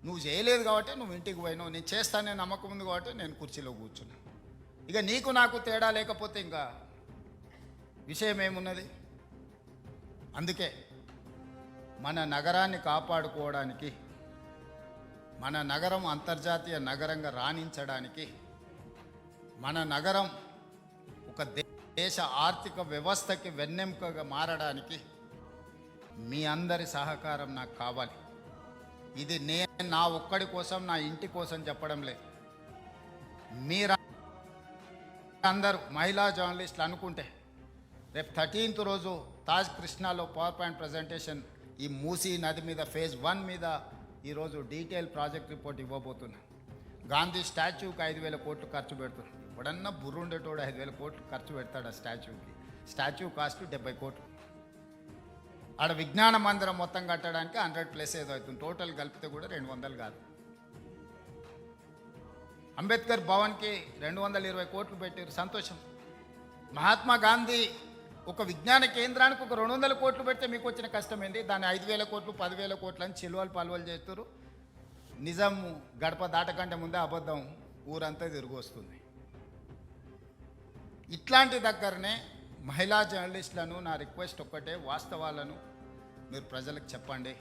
నువ్వు చేయలేదు కాబట్టి నువ్వు ఇంటికి పోయినావు, నేను చేస్తానే నమ్మకం ఉంది కాబట్టి నేను కుర్చీలో కూర్చున్నా. ఇక నీకు నాకు తేడా లేకపోతే ఇంకా విషయం ఏమున్నది? అందుకే మన నగరాన్ని కాపాడుకోవడానికి, మన నగరం అంతర్జాతీయ నగరంగా రాణించడానికి, మన నగరం ఒక దేశ ఆర్థిక వ్యవస్థకి వెన్నెముకగా మారడానికి మీ అందరి సహకారం నాకు కావాలి. ఇది నేను నా ఒక్కడి కోసం, నా ఇంటి కోసం చెప్పడం లేదు. మీరందరూ మహిళా జర్నలిస్టులు అనుకుంటే రేపు 13th రోజు తాజ్ కృష్ణాలో పవర్ పాయింట్ ప్రజెంటేషన్ ఈ మూసీ నది మీద ఫేజ్ 1 మీద ఈరోజు డీటెయిల్ ప్రాజెక్ట్ రిపోర్ట్ ఇవ్వబోతున్నా. గాంధీ స్టాచ్యూకి 5,000 కోట్లు ఖర్చు పెడుతున్నారు. ఎప్పుడన్నా బుర్రుండేటోడు 5,000 కోట్లు ఖర్చు పెడతాడు ఆ స్టాచ్యూకి. స్టాచ్యూ కాస్ట్ 70 కోట్లు. ఆడ విజ్ఞాన మందిరం మొత్తం కట్టడానికి 100+ ఏదో అవుతుంది. టోటల్ కలిపితే కూడా 200 కాదు. అంబేద్కర్ భవన్కి 220 కోట్లు పెట్టారు, సంతోషం. మహాత్మా గాంధీ ఒక విజ్ఞాన కేంద్రానికి ఒక 200 కోట్లు పెడితే మీకు వచ్చిన కష్టం ఏంటి? దాన్ని 5,000 కోట్లు 10,000 కోట్లు అని చిలువలు పలువలు చేస్తారు. నిజం గడప దాటకంటే ముందే అబద్ధం ఊరంతా తిరిగి వస్తుంది. ఇట్లాంటి దగ్గరనే మహిళా జర్నలిస్టులను నా రిక్వెస్ట్ ఒక్కటే, వాస్తవాలను మీరు ప్రజలకు చెప్పండి.